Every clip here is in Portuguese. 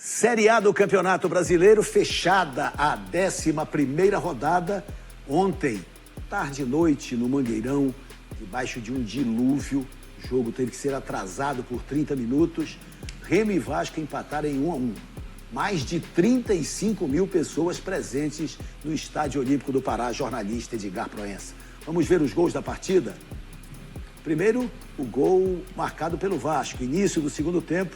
Série A do Campeonato Brasileiro, fechada a 11ª rodada. Ontem, tarde e noite, no Mangueirão, debaixo de um dilúvio. O jogo teve que ser atrasado por 30 minutos. Remo e Vasco empataram em 1-1. Mais de 35 mil pessoas presentes no Estádio Olímpico do Pará, jornalista Edgar Proença. Vamos ver os gols da partida? Primeiro, o gol marcado pelo Vasco. Início do segundo tempo,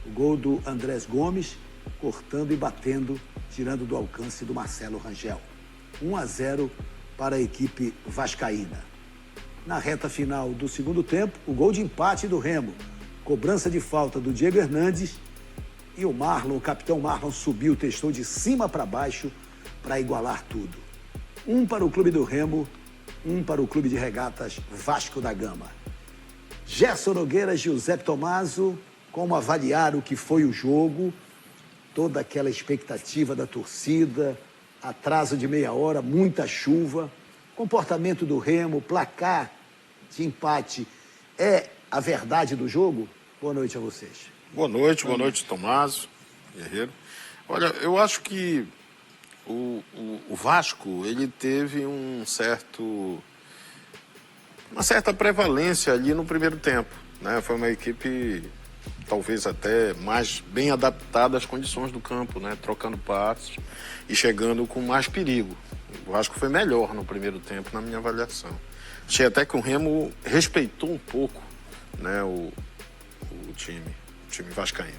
o gol do Andrés Gomes, cortando e batendo, tirando do alcance do Marcelo Rangel. 1-0 para a equipe vascaína. Na reta final do segundo tempo, o gol de empate do Remo. Cobrança de falta do Diego Hernandes e o Marlon, o capitão Marlon, subiu, testou de cima para baixo para igualar tudo. 1 para o clube do Remo, 1 para o clube de regatas Vasco da Gama. Gerson Nogueira, Giuseppe Tommaso, como avaliar o que foi o jogo, toda aquela expectativa da torcida, atraso de meia hora, muita chuva, comportamento do Remo, placar de empate é a verdade do jogo? Boa noite a vocês. Boa noite, Tommaso, Guerreiro. Olha, eu acho que o Vasco, ele teve uma certa prevalência ali no primeiro tempo, né? Foi uma equipe talvez até mais bem adaptada às condições do campo, né? Trocando passes e chegando com mais perigo. O Vasco foi melhor no primeiro tempo, na minha avaliação. Achei até que o Remo respeitou um pouco, né, o time vascaíno.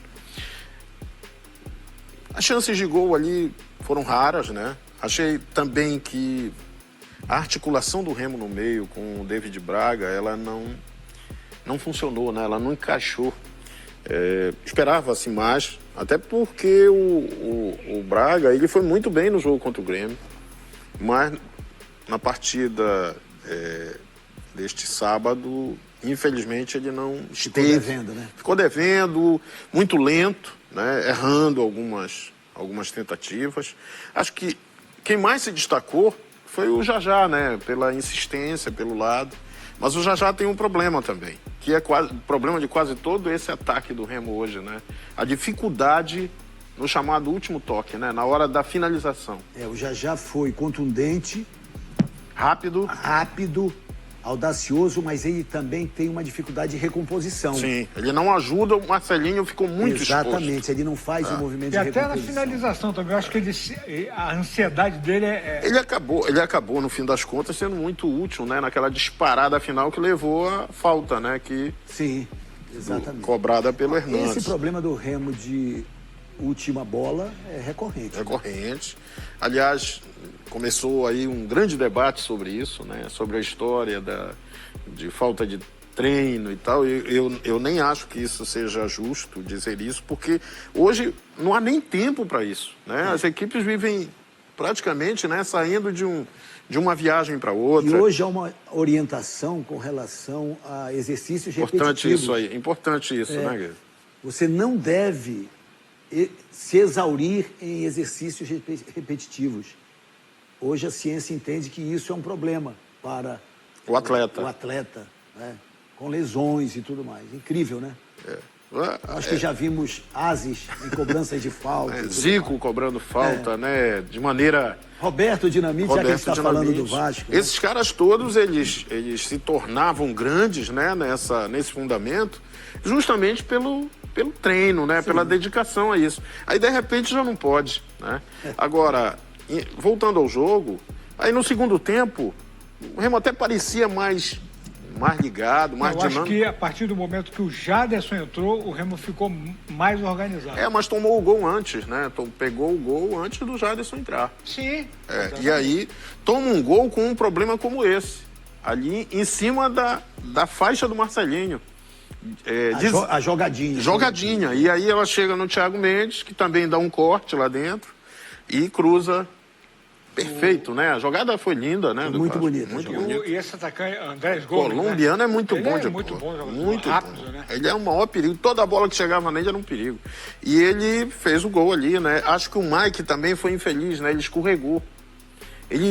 As chances de gol ali foram raras, né? Achei também que a articulação do Remo no meio com o David Braga, ela não funcionou, né? Ela não encaixou. Esperava-se mais, até porque o Braga, ele foi muito bem no jogo contra o Grêmio, mas na partida deste sábado, infelizmente, ele não esteve. Ficou devendo, né? Ficou devendo, muito lento, né? Errando algumas tentativas. Acho que quem mais se destacou foi o Jajá, né? Pela insistência, pelo lado. Mas o Jajá tem um problema também, que é o problema de quase todo esse ataque do Remo hoje, né? A dificuldade no chamado último toque, né? Na hora da finalização. O Jajá foi contundente, rápido, audacioso, mas ele também tem uma dificuldade de recomposição. Sim, ele não ajuda, o Marcelinho ficou muito exposto. Exatamente, ele não faz o movimento de recomposição. E até na finalização também, eu acho que a ansiedade dele Ele acabou, no fim das contas, sendo muito útil, né? Naquela disparada final que levou a falta, né? Sim, exatamente. Cobrada pelo Hernandes. Esse problema do Remo de última bola é recorrente. Recorrente. Aliás, começou aí um grande debate sobre isso, né? Sobre a história de falta de treino e tal. Eu nem acho que isso seja justo dizer isso, porque hoje não há nem tempo para isso, né? As equipes vivem praticamente, né, saindo de uma viagem para outra. E hoje há uma orientação com relação a exercícios repetitivos. Importante isso, né, Guilherme? Você não deve se exaurir em exercícios repetitivos. Hoje a ciência entende que isso é um problema para o atleta, né? Com lesões e tudo mais. Incrível, né? Acho que já vimos ases em cobranças de falta. Zico cobrando falta, né? De maneira... Roberto Dinamite, já que a gente está falando do Vasco. Esses caras todos, eles se tornavam grandes, né? Nesse fundamento, justamente pelo treino, né? Sim. Pela dedicação a isso. Aí, de repente, já não pode, né? Agora, voltando ao jogo, aí no segundo tempo, o Remo até parecia mais ligado, mais dinâmico. Eu acho que a partir do momento que o Jaderson entrou, o Remo ficou mais organizado. Mas tomou o gol antes, né? Pegou o gol antes do Jaderson entrar. Sim. E aí, toma um gol com um problema como esse. Ali em cima da faixa do Marcelinho. A jogadinha. Jogadinha. E aí ela chega no Thiago Mendes, que também dá um corte lá dentro, e cruza. Perfeito, né? A jogada foi linda, né? Muito bonita. E esse atacante, Andrés Gomes, colombiano, né? É muito bom de bola. Muito bom jogador. Muito rápido, bom. Né? Ele é o maior perigo. Toda bola que chegava nele era um perigo. E ele fez o gol ali, né? Acho que o Mike também foi infeliz, né? Ele escorregou. Ele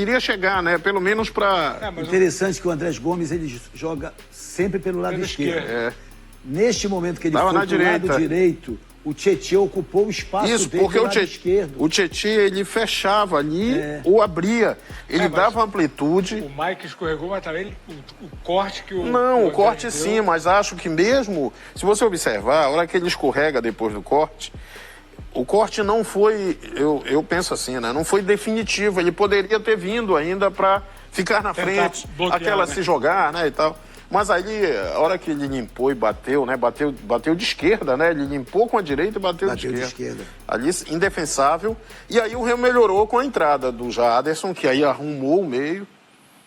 iria chegar, né? Pelo menos para... Interessante que o Andrés Gomes, ele joga sempre pelo lado esquerdo. Neste momento que ele foi pro lado direito, o Tietê ocupou o espaço Isso, dele porque do lado esquerdo. o Tietê, ele fechava ali ou abria. Ele dava amplitude. O Mike escorregou, mas também o corte que o... Não, o corte deu, sim, mas acho que mesmo, se você observar, a hora que ele escorrega depois do corte, o corte não foi, eu penso assim, né? Não foi definitivo. Ele poderia ter vindo ainda para ficar na frente, bloquear, aquela né? se jogar, né, e tal. Mas aí, a hora que ele limpou e bateu, né? Bateu de esquerda, né? Ele limpou com a direita e bateu de esquerda. Ali, indefensável. E aí o Remo melhorou com a entrada do Jaderson, que aí arrumou o meio.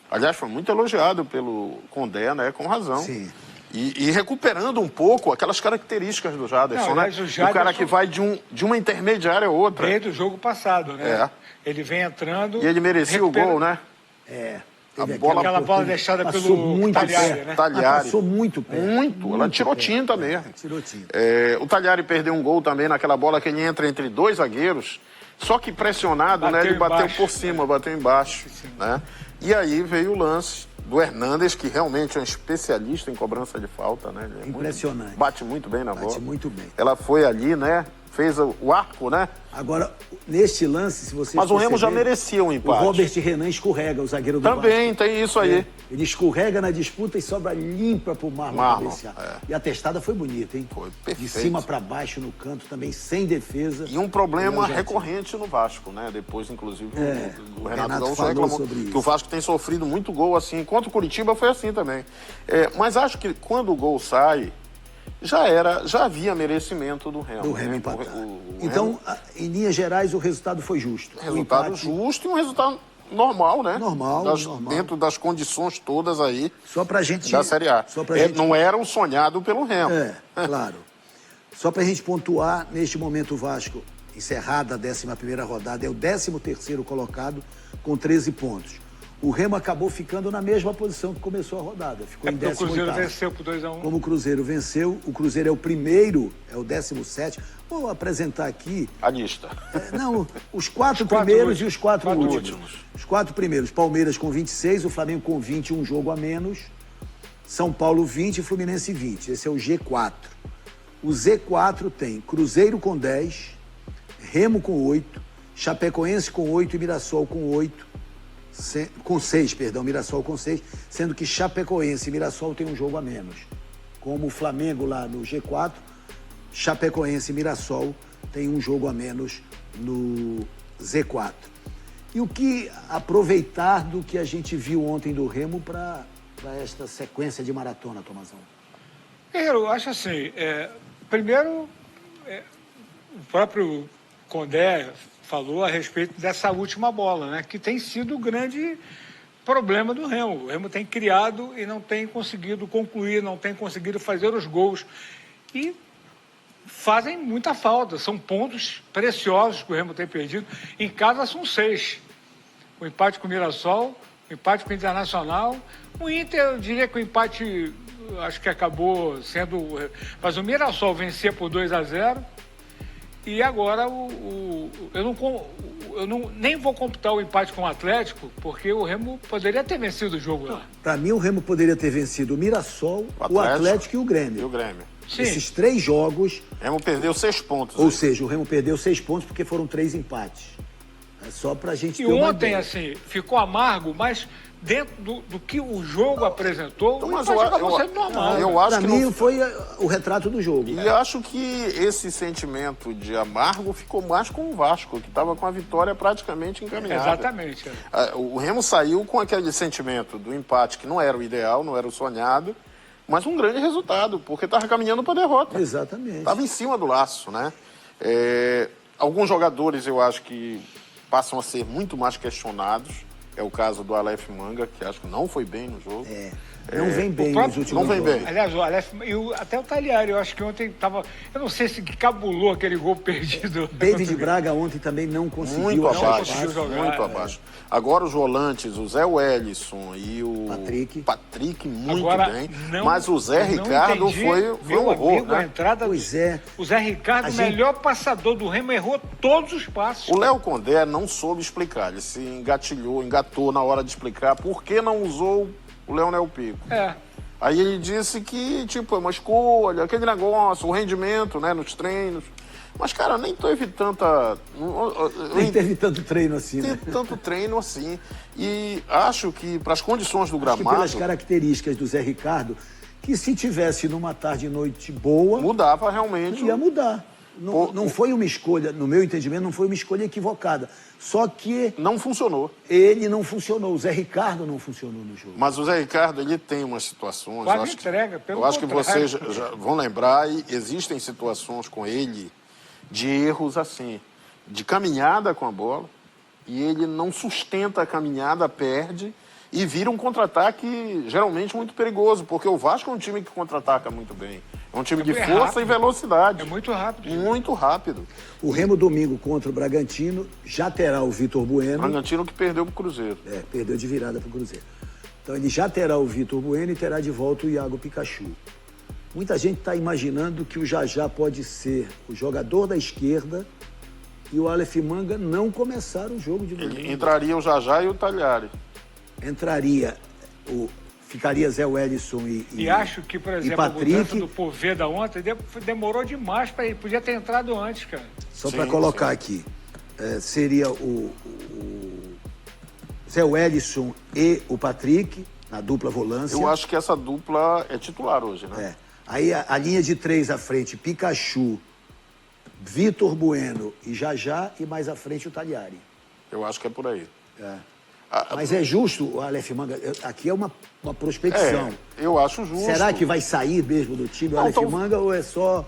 Aliás, foi muito elogiado pelo Condé, né? Com razão. Sim. E recuperando um pouco aquelas características do Jaderson, Não, né? aliás, o O cara que vai de uma intermediária a outra. Desde o jogo passado, né? É. Ele vem entrando... E ele merecia o gol, né? Teve Aquela bola deixada passou pelo muito Talhari, perto. né? Talhari. Passou muito perto. Muito. Ela tirou perto. tinta mesmo. Tirou tinta. O Talhari perdeu um gol também naquela bola que ele entra entre dois zagueiros, só que pressionado, né? Ele bateu embaixo. por cima, bateu embaixo, né? E aí veio o lance do Hernandes, que realmente é um especialista em cobrança de falta, né? Ele é Impressionante. bate muito bem na bola. Bate muito bem. Ela foi ali, né? Fez o arco, né? Agora, neste lance, se você Mas o Remo já perceber, merecia um o empate. Robert Renan escorrega, o zagueiro do Também Vasco. tem isso aí. Ele escorrega na disputa e sobra limpa pro Marlon cabecear. E a testada foi bonita, hein? Foi De perfeito. cima para baixo no canto também, sem defesa. E um problema Já recorrente no Vasco, né? Depois, inclusive, o Renato Renato Gaúcho falou reclamou sobre isso. que o Vasco tem sofrido muito gol assim. Contra o Curitiba foi assim também. Mas acho que quando o gol sai, já havia merecimento do Remo. Do Remo né? empatar. Então, Então, em linhas gerais, o resultado foi justo. resultado O empate, justo e um resultado normal, né? Normal. Dentro das condições todas aí Só pra gente... da Série A. Só pra gente... Não era o sonhado pelo Remo. Claro. Só pra gente pontuar, neste momento o Vasco, encerrada a 11ª rodada, é o 13º colocado com 13 pontos. O Remo acabou ficando na mesma posição que começou a rodada. Ficou em 18º. O Cruzeiro venceu por 2-1. Como o Cruzeiro venceu, o Cruzeiro é o primeiro, é o 17º. Vou apresentar aqui... A lista. Os quatro primeiros últimos. e os quatro Quatro últimos. últimos. Os quatro primeiros. Palmeiras com 26, o Flamengo com 20, um jogo a menos. São Paulo 20 e Fluminense 20. Esse é o G4. O Z4 tem Cruzeiro com 10, Remo com 8, Chapecoense com 8 e Mirassol com 8. Com 6, perdão, Mirassol com 6, sendo que Chapecoense e Mirassol tem um jogo a menos. Como o Flamengo lá no G4, Chapecoense e Mirassol tem um jogo a menos no Z4. E o que aproveitar do que a gente viu ontem do Remo para esta sequência de maratona, Tomazão? Eu acho assim, primeiro, o próprio Condé falou a respeito dessa última bola, né? Que tem sido o grande problema do Remo. O Remo tem criado e não tem conseguido concluir, não tem conseguido fazer os gols. E fazem muita falta. São pontos preciosos que o Remo tem perdido. Em casa são 6. O empate com o Mirassol, o empate com o Internacional. O Inter, eu diria que o empate, acho que acabou sendo... Mas o Mirassol vencia por 2-0. E agora eu nem vou computar o empate com o Atlético, porque o Remo poderia ter vencido o jogo lá. Para mim, o Remo poderia ter vencido o Mirassol, o Atlético e o Grêmio. E o Grêmio. Sim. Esses 3 jogos... O Remo perdeu 6 pontos. Ou seja, o Remo perdeu 6 pontos porque foram 3 empates. É só pra gente E ter uma ontem, ideia. assim, ficou amargo, mas dentro do que o jogo apresentou, Então, o mas empate acabou sendo normal. eu acho Pra que mim, não- foi o retrato do jogo. E acho que esse sentimento de amargo ficou mais com o Vasco, que estava com a vitória praticamente encaminhada. Exatamente. O Remo saiu com aquele sentimento do empate, que não era o ideal, não era o sonhado, mas um grande resultado, porque estava caminhando para a derrota. Exatamente. Estava em cima do laço, né? Alguns jogadores eu acho que passam a ser muito mais questionados. É o caso do Aleph Manga, que acho que não foi bem no jogo. Não vem bem o próprio- nos últimos não vem jogos. bem. Aliás, o Aleph, até o Talhari, eu acho que ontem estava... Eu não sei se cabulou aquele gol perdido. David Braga ontem também não conseguiu Muito achar abaixo, conseguiu espaço. jogar, muito abaixo. Agora os volantes, o Zé Wellison e o Patrick. muito Agora, bem. não- Mas o Zé eu não Ricardo entendi, foi um meu horror, amigo, a né? entrada Pois é. O Zé Ricardo, A o gente- melhor passador do Remo, errou todos os passos. O Léo Condé não soube explicar. Ele se engatou na hora de explicar por que não usou o Leonel Pico. Aí ele disse que, tipo, é uma escolha, aquele negócio, o rendimento, né, nos treinos. Mas, cara, nem teve tanta... Nem teve tanto treino assim, né? Teve tanto treino assim. E acho que, para as condições do Acho que gramado... pelas características do Zé Ricardo, que se tivesse numa tarde e noite boa, Mudava realmente. ia mudar. Não foi uma escolha, no meu entendimento, não foi uma escolha equivocada. Só que Não funcionou. ele não funcionou, o Zé Ricardo não funcionou no jogo. Mas o Zé Ricardo, ele tem umas situações... Quase eu acho que- entrega, pelo Eu acho que contrário. vocês já vão lembrar, e existem situações com ele de erros assim, de caminhada com a bola, e ele não sustenta a caminhada, perde, e vira um contra-ataque geralmente muito perigoso, porque o Vasco é um time que contra-ataca muito bem. É um time de É força rápido. e velocidade. É muito rápido. Muito rápido. O Remo domingo contra o Bragantino já terá o Vitor Bueno. Bragantino que perdeu pro Cruzeiro. Perdeu de virada para o Cruzeiro. Então ele já terá o Vitor Bueno e terá de volta o Iago Pikachu. Muita gente está imaginando que o Jajá pode ser o jogador da esquerda e o Aleph Manga não começar o jogo de domingo. Ele entraria o Jajá e o Talhari. Entraria, ficaria Zé Wellison E acho que, por exemplo, a mudança Patrick. do Poveda ontem demorou demais para ele. Podia ter entrado antes, cara. Só Sim, para colocar sim. aqui, seria o Zé Wellison e o Patrick, na dupla volância. Eu acho que essa dupla é titular hoje, né? Aí a linha de 3 à frente, Pikachu, Vitor Bueno e Jajá, e mais à frente o Talhari. Eu acho que é por aí. Mas é justo, o Aleph Manga, aqui é uma prospecção. Eu acho justo. Será que vai sair mesmo do time o Não, Aleph então- Manga ou é só...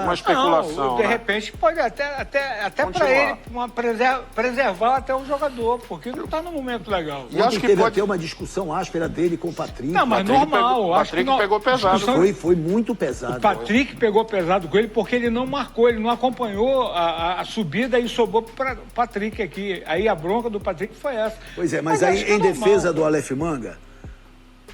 Uma especulação, Não, de né? repente pode até para Continuar. ele preservar até o jogador, porque não está num momento legal. E acho Ontem que teve pode- até uma discussão áspera dele com o Patrick. Não, mas Patrick normal. pegou- acho que Patrick pegou pesado. discussão- Foi muito pesado. O Patrick pegou pesado com ele porque ele não marcou, ele não acompanhou a subida e sobrou para o Patrick aqui. Aí a bronca do Patrick foi essa. Pois é, mas acho aí que é em normal. defesa do Aleph Manga,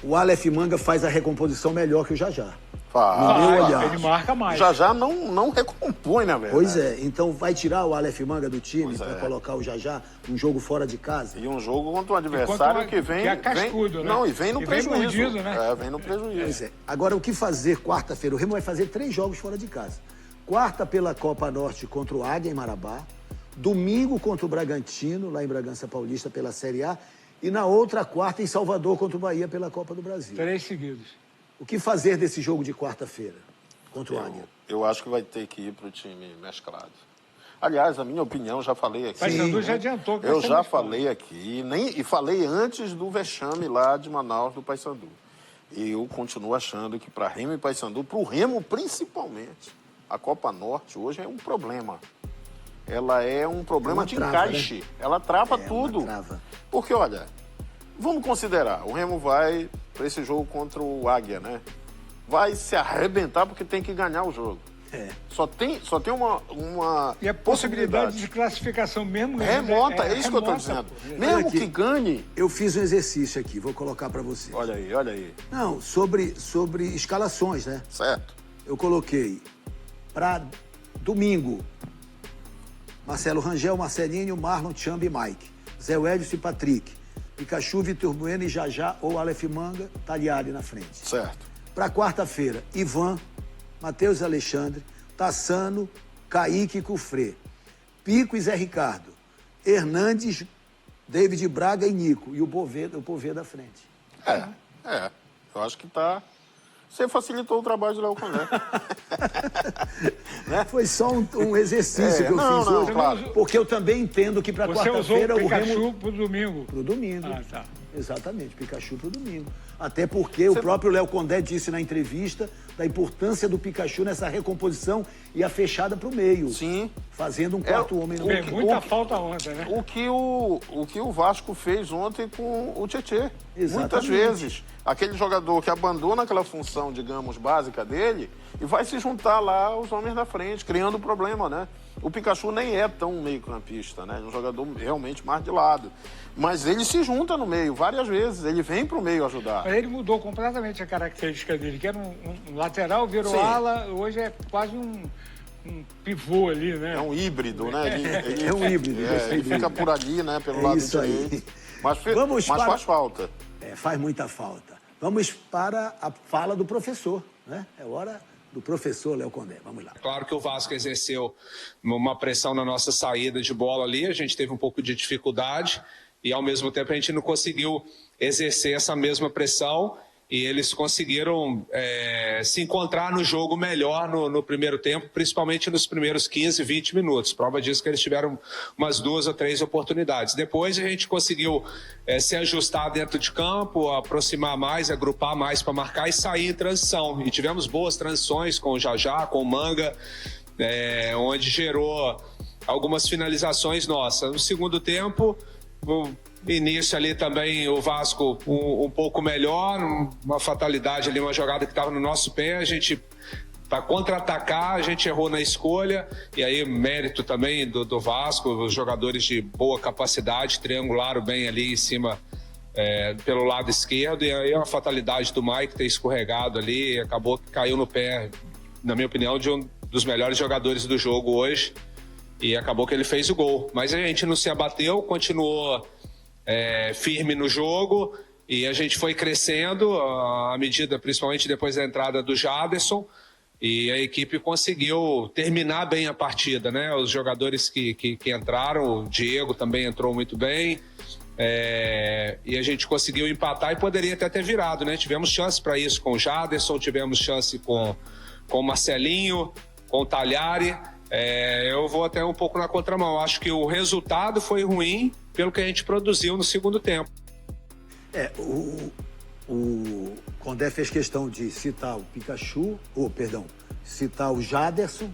o Aleph Manga faz a recomposição melhor que o Jajá. Faz. No meu olhar. Ele marca mais. Já não recompõe, na verdade. Pois é, então vai tirar o Aleph Manga do time Pois para é. colocar o Jajá num jogo fora de casa? E um jogo contra um Enquanto adversário que vem... que é cascudo, vem, né? Não, e vem no E vem prejuízo. mordido, né? Vem no prejuízo. Pois é. Agora, o que fazer quarta-feira? O Remo vai fazer 3 jogos fora de casa. Quarta pela Copa Norte contra o Águia em Marabá. Domingo contra o Bragantino, lá em Bragança Paulista, pela Série A. E na outra quarta em Salvador contra o Bahia pela Copa do Brasil. 3 seguidos. O que fazer desse jogo de quarta-feira contra o Águia? Eu acho que vai ter que ir para o time mesclado. Aliás, a minha opinião, já falei aqui. Paysandu já adiantou que vai Eu ser já mesclado. falei aqui, e falei antes do vexame lá de Manaus do Paysandu. E eu continuo achando que para Remo e Paysandu, para o Remo principalmente, a Copa Norte hoje é um problema. Ela é um problema Uma de trava, encaixe. né? Ela trava É, tudo. uma trava. Porque, olha, vamos considerar, o Remo vai para esse jogo contra o Águia, né? Vai se arrebentar porque tem que ganhar o jogo. Só tem uma E a possibilidade de classificação mesmo... remota, é isso que eu estou remota, dizendo. pô. Mesmo aqui. que ganhe... Eu fiz um exercício aqui, vou colocar para você. Olha aí, olha aí. Não, sobre escalações, né? Certo. Eu coloquei para domingo Marcelo Rangel, Marcelinho, Marlon, Tchamba e Mike. Zé Wellison e Patrick. Pikachu, Vitor Bueno e Jajá ou Aleph Manga, Talhari na frente. Certo. Para quarta-feira, Ivan, Matheus Alexandre, Tassano, Kaique e Cufré. Pico e Zé Ricardo. Hernandes, David Braga e Nico. E o Poveda à frente. Eu acho que tá... Você facilitou o trabalho do Léo Condé. Foi só um exercício que eu não, fiz não, hoje. claro. Porque eu também entendo que para Você usou quarta-feira o o Pikachu Remo... pro domingo. Pro domingo. Ah, tá. Exatamente, Pikachu pro domingo. Até porque o próprio Léo Condé disse na entrevista da importância do Pikachu nessa recomposição e a fechada pro meio. Sim. Fazendo um quarto homem no Fez meio. muita falta ontem, né? O que o Vasco fez ontem com o Tietê. Muitas Exatamente. vezes. Aquele jogador que abandona aquela função, digamos, básica dele e vai se juntar lá aos homens da frente, criando problema, né? O Pikachu nem é tão meio-campista, né? É um jogador realmente mais de lado. Mas ele se junta no meio várias vezes, ele vem pro meio ajudar. Mas ele mudou completamente a característica dele, que era um lateral, virou Sim. ala, hoje é quase um pivô ali, né? É um híbrido, né? Ele É um híbrido, gostei ele dele. fica por ali, né? Pelo É lado isso aí. direito. Mas Vamos para- faz falta. Faz muita falta. Vamos para a fala do professor, né? É hora do professor Léo Condé. Vamos lá. Claro que o Vasco exerceu uma pressão na nossa saída de bola ali, a gente teve um pouco de dificuldade e ao mesmo tempo a gente não conseguiu exercer essa mesma pressão e eles conseguiram se encontrar no jogo melhor no primeiro tempo, principalmente nos primeiros 15, 20 minutos. Prova disso que eles tiveram umas 2 ou 3 oportunidades. Depois a gente conseguiu se ajustar dentro de campo, aproximar mais, agrupar mais para marcar e sair em transição. E tivemos boas transições com o Jajá, com o Manga, onde gerou algumas finalizações nossas. No segundo tempo, o início ali também o Vasco um pouco melhor, uma fatalidade ali, uma jogada que estava no nosso pé, a gente para contra-atacar, a gente errou na escolha e aí mérito também do Vasco, os jogadores de boa capacidade triangularam bem ali em cima pelo lado esquerdo e aí a fatalidade do Mike ter escorregado ali e acabou que caiu no pé, na minha opinião, de um dos melhores jogadores do jogo hoje. E acabou que ele fez o gol. Mas a gente não se abateu, continuou firme no jogo e a gente foi crescendo à medida, principalmente depois da entrada do Jaderson, e a equipe conseguiu terminar bem a partida, né? Os jogadores que entraram, o Diego também entrou muito bem, e a gente conseguiu empatar e poderia até ter virado, né? Tivemos chance para isso com o Jaderson, tivemos chance com o Marcelinho, com o Talhari. Eu vou até um pouco na contramão. Acho que o resultado foi ruim pelo que a gente produziu no segundo tempo. O Condé fez questão de citar o Pikachu, citar o Jaderson.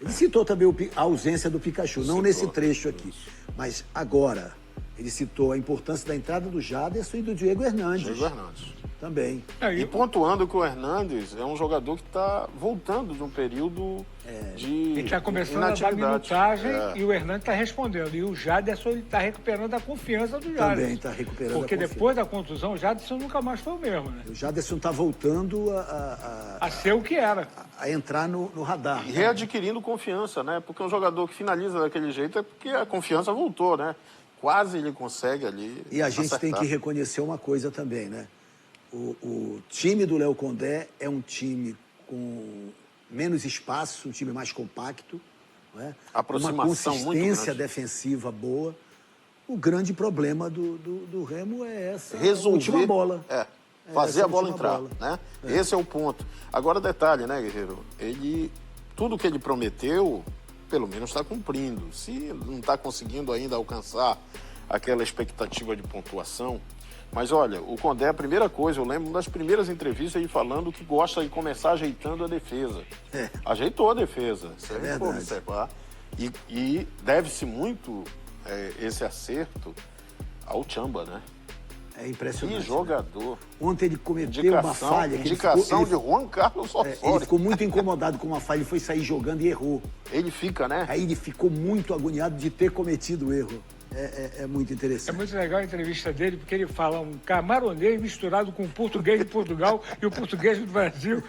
Ele citou também a ausência do Pikachu, não nesse trecho aqui. Mas agora, ele citou a importância da entrada do Jaderson e do Diego Hernandes. Diego Hernandes. Também. E pontuando que o Hernandes é um jogador que está voltando de um período de Ele está começando a dar minutagem e o Hernandes está respondendo. E o Jaderson está recuperando a confiança do Jaderson. Também está recuperando Porque a confiança. depois da contusão, o Jaderson nunca mais foi o mesmo, né? O Jaderson está voltando A ser o que era. a entrar no radar. E readquirindo confiança, né? Porque um jogador que finaliza daquele jeito é porque a confiança voltou, né? Quase ele consegue ali E a gente acertar. tem que reconhecer uma coisa também, né? O time do Léo Condé é um time com menos espaço, um time mais compacto, não é? Aproximação uma muito consistência grande. defensiva boa. O grande problema do Remo é essa Resolver, última bola. Fazer essa a bola última entrar, bola. né? Esse é o ponto. Agora, detalhe, né, Guerreiro? Tudo que ele prometeu, pelo menos está cumprindo. Se não está conseguindo ainda alcançar aquela expectativa de pontuação. Mas olha, o Condé, a primeira coisa, eu lembro das primeiras entrevistas ele falando que gosta de começar ajeitando a defesa. Ajeitou a defesa, se você for observar. E deve-se muito esse acerto ao Chamba, né? É impressionante. Que jogador. Né? Ontem ele cometeu uma falha. Indicação de Juan Carlos Osorio. Ele ficou muito incomodado com uma falha, ele foi sair jogando e errou. Ele fica, né? Aí ele ficou muito agoniado de ter cometido o erro. É muito interessante. É muito legal a entrevista dele, porque ele fala um camaronês misturado com o português de Portugal e o português do Brasil.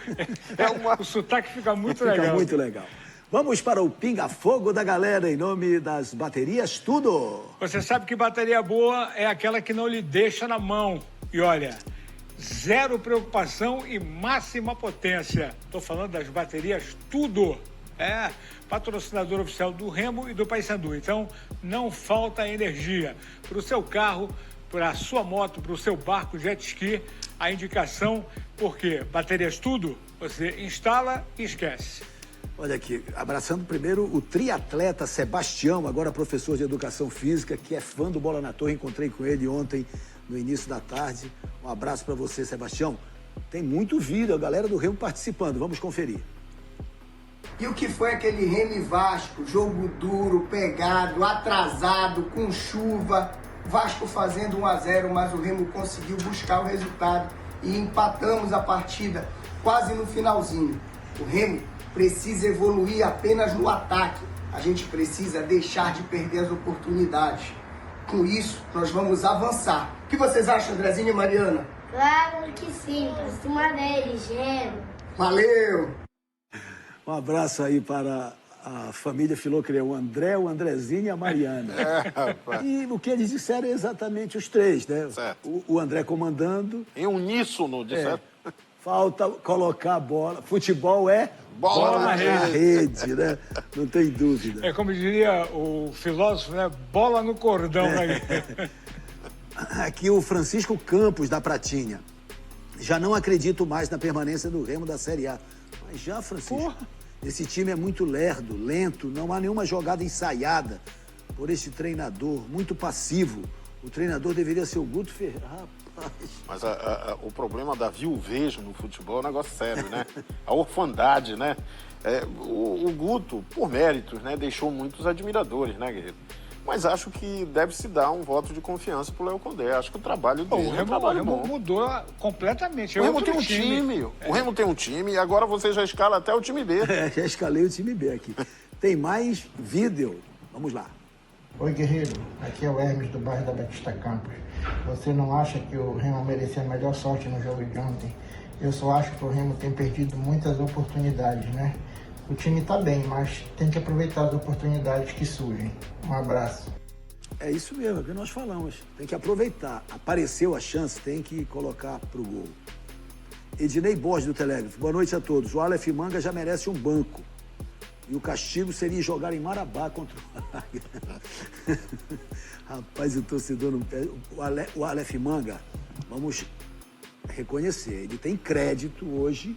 O sotaque fica muito legal. Fica muito legal. Vamos para o pinga-fogo da galera em nome das baterias Tudo. Você sabe que bateria boa é aquela que não lhe deixa na mão. E olha, zero preocupação e máxima potência. Estou falando das baterias Tudo. Patrocinador oficial do Remo e do Paysandu. Então, não falta energia para o seu carro, para a sua moto, para o seu barco, jet ski. A indicação, porque baterias Tudo, você instala e esquece. Olha aqui, abraçando primeiro o triatleta Sebastião, agora professor de Educação Física, que é fã do Bola na Torre. Encontrei com ele ontem, no início da tarde. Um abraço para você, Sebastião. Tem muito vídeo, a galera do Remo participando. Vamos conferir. E o que foi aquele Remo e Vasco? Jogo duro, pegado, atrasado, com chuva. Vasco fazendo 1-0, mas o Remo conseguiu buscar o resultado e empatamos a partida quase no finalzinho. O Remo precisa evoluir apenas no ataque. A gente precisa deixar de perder as oportunidades. Com isso, nós vamos avançar. O que vocês acham, Andrezinho e Mariana? Claro que sim, pra cima deles, Remo. Valeu! Um abraço aí para a família Filocreu, o André, o Andrezinho e a Mariana. E o que eles disseram é exatamente os três, né? Certo. O André comandando. Em uníssono, de certo? Falta colocar a bola. Futebol é Bola na rede, né? Não tem dúvida. É como diria o filósofo, né? Bola no cordão, né? Aqui o Francisco Campos, da Pratinha. Já não acredito mais na permanência do Remo da Série A. Mas já, Francisco, Porra. esse time é muito lerdo, lento, não há nenhuma jogada ensaiada por esse treinador, muito passivo. O treinador deveria ser o Guto Ferreira. Rapaz. Mas o problema da viuvez no futebol é um negócio sério, né? A orfandade, né? O Guto, por méritos, né, deixou muitos admiradores, né, Guerreiro? Mas acho que deve se dar um voto de confiança pro Léo Condé. Acho que o trabalho dele é um trabalho bom. Mudou completamente. O Remo tem um time. O Remo tem um time e agora você já escala até o time B. Já escalei o time B aqui. Tem mais vídeo. Vamos lá. Oi, Guerreiro. Aqui é o Hermes, do bairro da Batista Campos. Você não acha que o Remo merecia a melhor sorte no jogo de ontem? Eu só acho que o Remo tem perdido muitas oportunidades, né? O time tá bem, mas tem que aproveitar as oportunidades que surgem. Um abraço. É isso mesmo, é o que nós falamos. Tem que aproveitar. Apareceu a chance, tem que colocar pro gol. Ednei Borges, do Telégrafo. Boa noite a todos. O Aleph Manga já merece um banco. E o castigo seria jogar em Marabá contra o Águia. Rapaz, o torcedor não pede. O Aleph Manga, vamos reconhecer, ele tem crédito hoje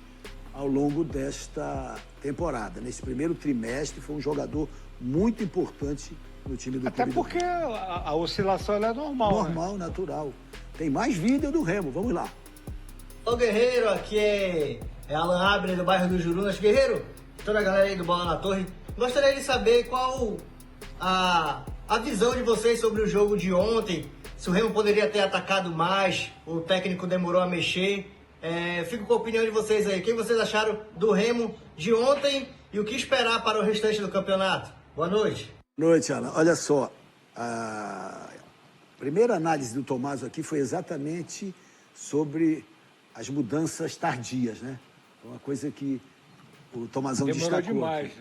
ao longo desta temporada. Nesse primeiro trimestre, foi um jogador muito importante no time do Até Clube porque a oscilação ela é normal. Normal, né? natural. Tem mais vídeo do Remo, vamos lá. Ô Guerreiro, aqui é Alan Abner, do bairro do Jurunas. Guerreiro, toda a galera aí do Bola na Torre, gostaria de saber qual a visão de vocês sobre o jogo de ontem. Se o Remo poderia ter atacado mais, o técnico demorou a mexer. Fico com a opinião de vocês aí. O que vocês acharam do Remo de ontem e o que esperar para o restante do campeonato? Boa noite. Boa noite, Alan. Olha só, a primeira análise do Tomás aqui foi exatamente sobre as mudanças tardias, né? Uma coisa que o Tomazão Demorou destacou. demais.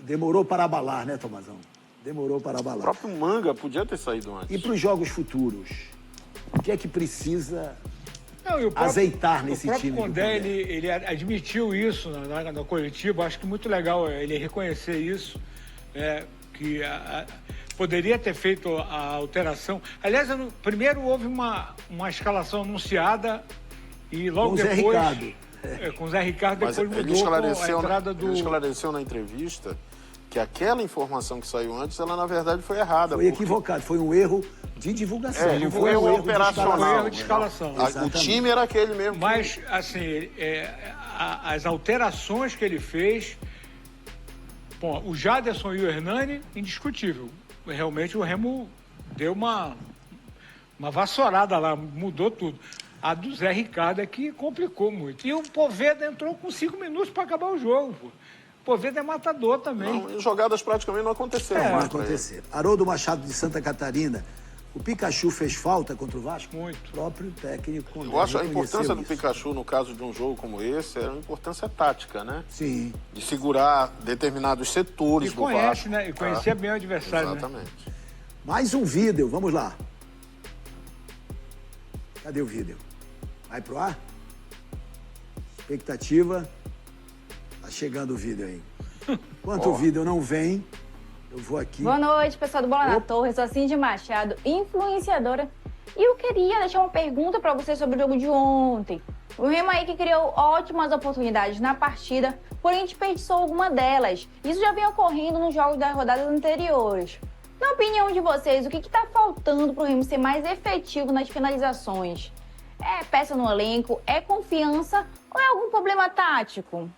Demorou para abalar, né, Tomazão? Demorou para O abalar. próprio Manga podia ter saído antes. E para os jogos futuros? O que é que precisa Não, e o próprio- azeitar nesse O próprio time? do Condé, Condé? ele admitiu isso na coletiva. Acho que muito legal ele reconhecer isso, que poderia ter feito a alteração. Aliás, primeiro houve uma escalação anunciada e logo Com o Zé depois... Ricardo. Com o Zé Ricardo, Mas depois ele mudou com a esclareceu, entrada do... ele esclareceu na entrevista que aquela informação que saiu antes, ela na verdade foi errada. Foi porque equivocado, foi um erro de divulgação. não foi erro um erro operacional. Foi um erro de de escalação. O Exatamente. time era aquele mesmo. Mas, assim, as alterações que ele fez... Bom, o Jaderson e o Hernani, indiscutível. Realmente o Remo deu uma vassourada lá, mudou tudo. A do Zé Ricardo é que complicou muito. E o Poveda entrou com 5 minutos para acabar o jogo, pô. O Poveda é matador também. Não, jogadas praticamente não aconteceram Vai mais pra ele. acontecer. Haroldo Machado, de Santa Catarina. O Pikachu fez falta contra o Vasco? Muito. O próprio técnico Condé Eu acho a reconheceu importância do isso. Pikachu no caso de um jogo como esse é uma importância tática, né? Sim. De segurar determinados setores E do conhece, Vasco. né? E conhecia bem o adversário, né? Exatamente. Mais um vídeo, vamos lá. Cadê o vídeo? Vai pro ar? Expectativa. Tá chegando o vídeo aí. Enquanto o vídeo não vem, eu vou aqui. Boa noite, pessoal do Bola na Torre. Sou Cindy Machado, influenciadora. E eu queria deixar uma pergunta para você sobre o jogo de ontem. O Remo aí que criou ótimas oportunidades na partida, porém desperdiçou alguma delas. Isso já vem ocorrendo nos jogos das rodadas anteriores. Na opinião de vocês, o que está faltando para o Remo ser mais efetivo nas finalizações? É peça no elenco? É confiança? Ou é algum problema tático?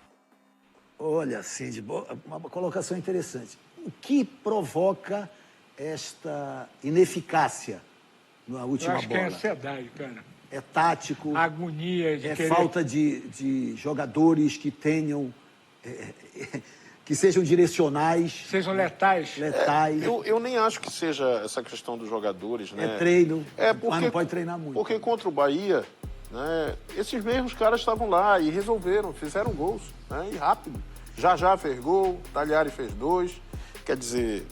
Olha, Cindy, uma colocação interessante. O que provoca esta ineficácia na Eu última acho que é bola? ansiedade, cara. É tático, A agonia de é querer... falta de jogadores que tenham... que sejam direcionais, Sejam letais. letais. Eu nem acho que seja essa questão dos jogadores, né? É treino, porque, mas não pode treinar muito. Porque contra o Bahia, né, esses mesmos caras estavam lá e resolveram, fizeram gols, né, e rápido. Já fez gol, Talhari fez 2. Quer dizer,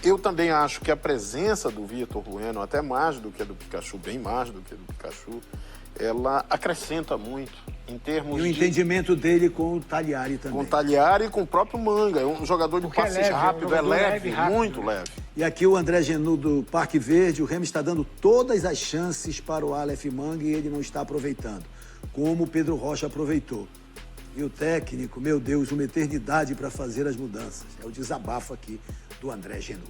eu também acho que a presença do Vitor Bueno, até mais do que a do Pikachu, bem mais do que a do Pikachu, ela acrescenta muito em termos E o de... entendimento dele com o Tagliari também. Com o Tagliari e com o próprio Manga. É um jogador de Porque é passes leve, rápido, é um leve, rápido, muito né? leve. E aqui o André Genu do Parque Verde, o Remo está dando todas as chances para o Aleph Manga e ele não está aproveitando, como o Pedro Rocha aproveitou. E o técnico, meu Deus, uma eternidade para fazer as mudanças. É o desabafo aqui do André Genu.